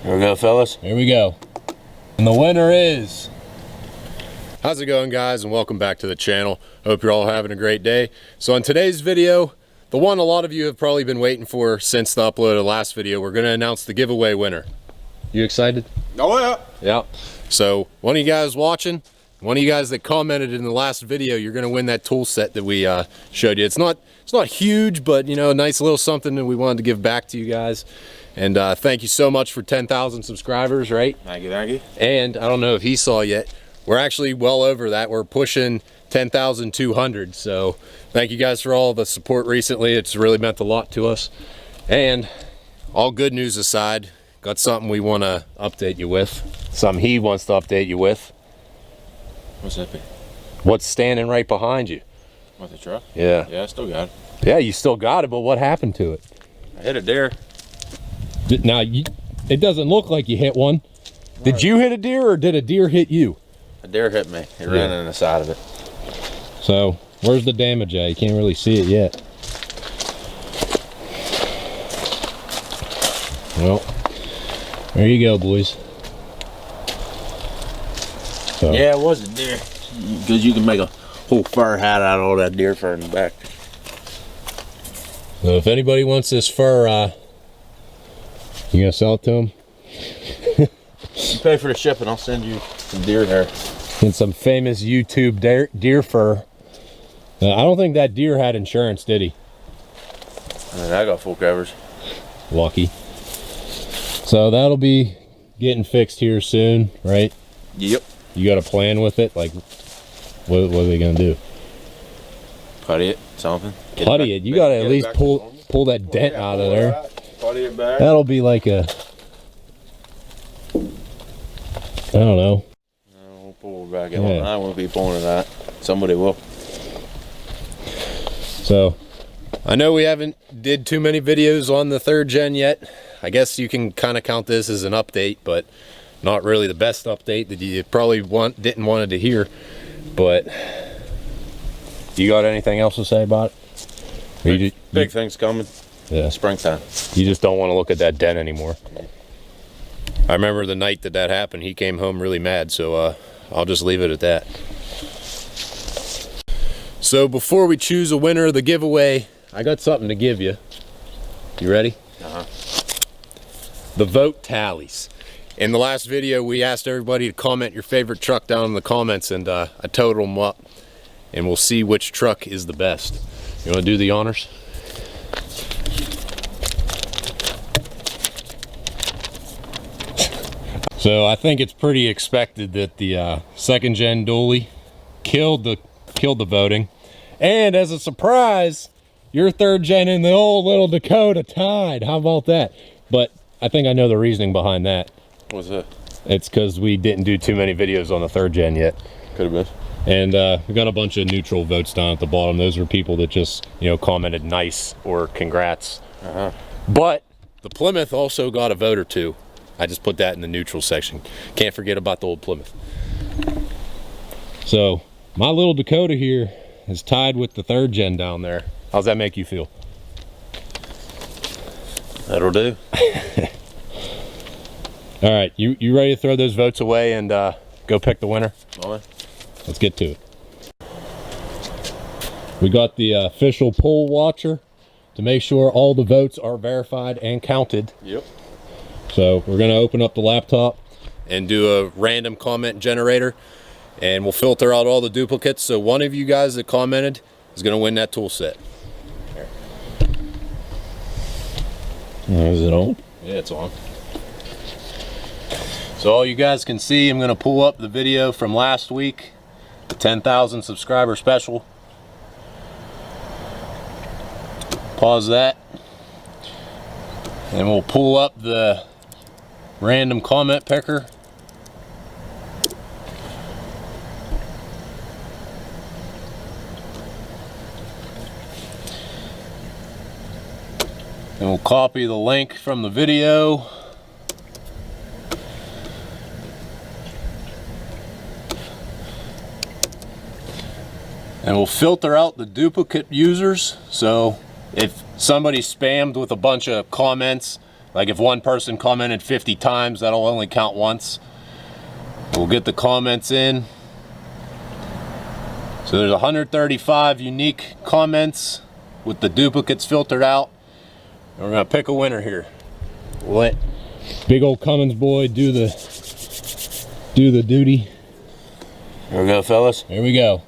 Here we go, fellas. Here we go. And the winner is... How's it going, guys, and welcome back to the channel. Hope you're all having a great day. So in today's video, the one a lot of you have probably been waiting for since the upload of the last video, we're going to announce the giveaway winner. You excited? Oh yeah. Yeah. So one of you guys watching, one of you guys that commented in the last video, you're going to win that tool set that we showed you. It's not huge, but you know, a nice little something that we wanted to give back to you guys. And thank you so much for 10,000 subscribers, right? Thank you, thank you. And I don't know if he saw yet, we're actually well over that. We're pushing 10,200. So thank you guys for all the support recently. It's really meant a lot to us. And all good news aside, got something we want to update you with. Something he wants to update you with. What's that be? What's standing right behind you? What, the truck? Yeah. Yeah, I still got it. Yeah, you still got it, but what happened to it? I hit a deer. Now, it doesn't look like you hit one. Did you hit a deer or did a deer hit you? A deer hit me. It ran in the side of it. So, where's the damage at? You can't really see it yet. Well, there you go, boys. So. Yeah, it was a deer. Because you can make a whole fur hat out of all that deer fur in the back. So if anybody wants this fur, you gonna sell it to them? You pay for the shipping, I'll send you some deer hair. And some famous YouTube deer fur. I don't think that deer had insurance, did he? I mean, I got full covers. Lucky. So that'll be getting fixed here soon, right? Yep. You got a plan with it? Like, what are they gonna do? Putty it, something. Putty it? You gotta at least pull that dent out of there. Putty it back. That'll be like a... I don't know. I won't pull it back in. Yeah. I won't be pulling it out. Somebody will. So, I know we haven't did too many videos on the 3rd gen yet. I guess you can kind of count this as an update, but not really the best update that you probably didn't want to hear. But you got anything else to say about it? Big things coming. Yeah. Springtime. You just don't want to look at that dent anymore. I remember the night that happened, he came home really mad, so I'll just leave it at that. So before we choose a winner of the giveaway, I got something to give you. You ready? Uh-huh. The vote tallies. In the last video, we asked everybody to comment your favorite truck down in the comments, and I totaled them up, and we'll see which truck is the best. You want to do the honors? So I think it's pretty expected that the 2nd gen dually killed the voting, and as a surprise, your 3rd gen and the old little Dakota tied. How about that? But I think I know the reasoning behind that. What's that? It's because we didn't do too many videos on the 3rd gen yet. Could have been. And we got a bunch of neutral votes down at the bottom. Those are people that just, you know, commented nice or congrats. Uh-huh. But the Plymouth also got a vote or two. I just put that in the neutral section. Can't forget about the old Plymouth. So my little Dakota here is tied with the 3rd gen down there. How's that make you feel? That'll do. All right, you ready to throw those votes away and go pick the winner? Boy. Let's get to it. We got the official poll watcher to make sure all the votes are verified and counted. Yep. So we're gonna open up the laptop and do a random comment generator, and we'll filter out all the duplicates. So one of you guys that commented is gonna win that tool set. Is it on? Yeah, it's on. So all you guys can see, I'm gonna pull up the video from last week, the 10,000 subscriber special. Pause that, and we'll pull up the random comment picker. And we'll copy the link from the video. And we'll filter out the duplicate users. So if somebody spammed with a bunch of comments Like if one person commented 50 times, that'll only count once. We'll get the comments in. So there's 135 unique comments with the duplicates filtered out. And we're gonna pick a winner here. Let Big old Cummins boy do the duty. Here we go, fellas. Here we go.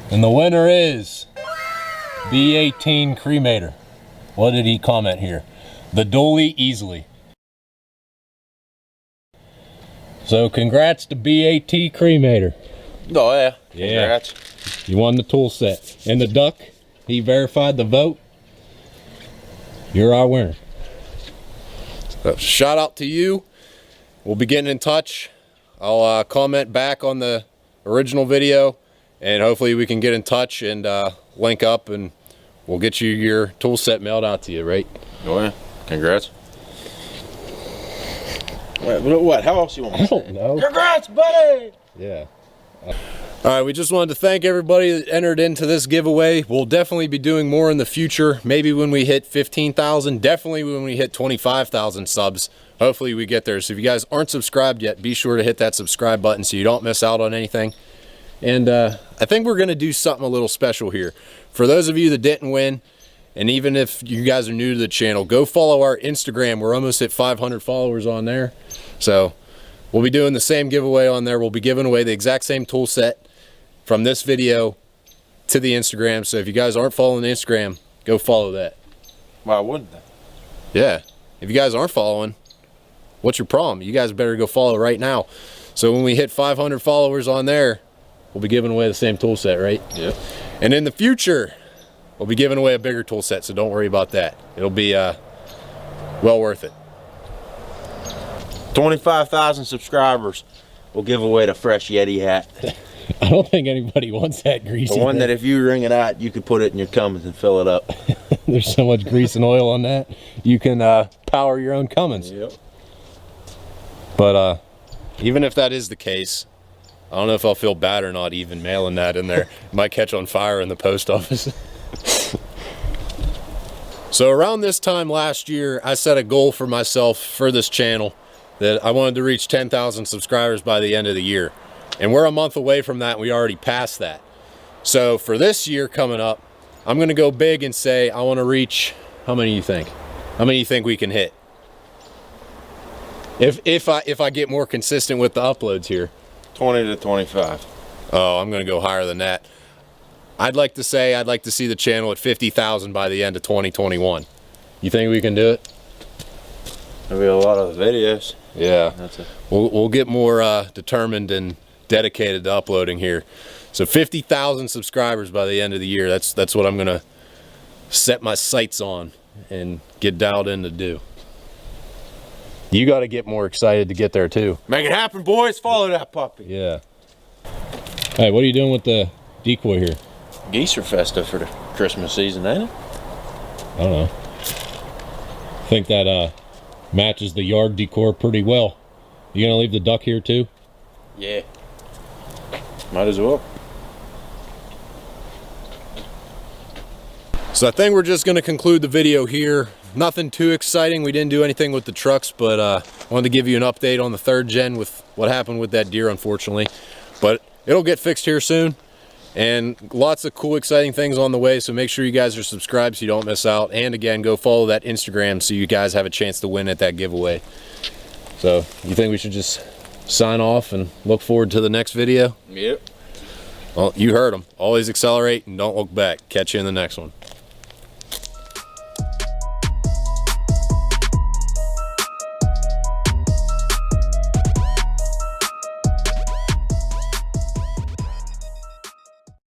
And the winner is B18 Cremator. What did he comment here? The Dolly easily. So congrats to B18 Cremator. Oh yeah. Yeah. Congrats. You won the tool set. And the duck, he verified the vote. You're our winner. shout out to you. We'll be getting in touch. I'll comment back on the original video, and hopefully we can get in touch and link up, and we'll get you your tool set mailed out to you, right? Oh yeah. Congrats. What? How else you want me to say? I don't know. Congrats, buddy! Yeah. All right, we just wanted to thank everybody that entered into this giveaway. We'll definitely be doing more in the future. Maybe when we hit 15,000, definitely when we hit 25,000 subs. Hopefully we get there. So if you guys aren't subscribed yet, be sure to hit that subscribe button so you don't miss out on anything. And I think we're gonna do something a little special here. For those of you that didn't win, and even if you guys are new to the channel, go follow our Instagram. We're almost at 500 followers on there. So we'll be doing the same giveaway on there. We'll be giving away the exact same tool set from this video to the Instagram. So if you guys aren't following the Instagram, go follow that. Why wouldn't they? Yeah. If you guys aren't following, what's your problem? You guys better go follow right now. So when we hit 500 followers on there, we'll be giving away the same tool set, right? Yep. And in the future, we'll be giving away a bigger tool set, so don't worry about that. It'll be well worth it. 25,000 subscribers. We'll give away the fresh Yeti hat. I don't think anybody wants that greasy. The one that if you wring it out, you could put it in your Cummins and fill it up. There's so much grease and oil on that. You can power your own Cummins. Yep. But even if that is the case, I don't know if I'll feel bad or not even mailing that in there. It might catch on fire in the post office. So around this time last year, I set a goal for myself for this channel that I wanted to reach 10,000 subscribers by the end of the year. And we're a month away from that, and we already passed that. So for this year coming up, I'm gonna go big and say I wanna reach, how many do you think? How many do you think we can hit? If I get more consistent with the uploads here. 20 to 25. Oh, I'm gonna go higher than that. I'd like to say I'd like to see the channel at 50,000 by the end of 2021. You think we can do it? There'll be a lot of videos. Yeah. That's it. We'll get more determined and dedicated to uploading here. So 50,000 subscribers by the end of the year. That's what I'm gonna set my sights on and get dialed in to do. You got to get more excited to get there too. Make it happen, boys. Follow that puppy. Yeah. Hey, what are you doing with the decoy here? Geese are festive for the Christmas season, ain't it? I don't know. I think that matches the yard decor pretty well. You gonna leave the duck here too? Yeah. Might as well. So I think we're just going to conclude the video here. Nothing too exciting. We didn't do anything with the trucks, but I wanted to give you an update on the 3rd gen with what happened with that deer, unfortunately. But it'll get fixed here soon, and lots of cool, exciting things on the way. So make sure you guys are subscribed so you don't miss out. And again, go follow that Instagram so you guys have a chance to win at that giveaway. So you think we should just sign off and look forward to the next video? Yep. Well, you heard them. Always accelerate and don't look back. Catch you in the next one.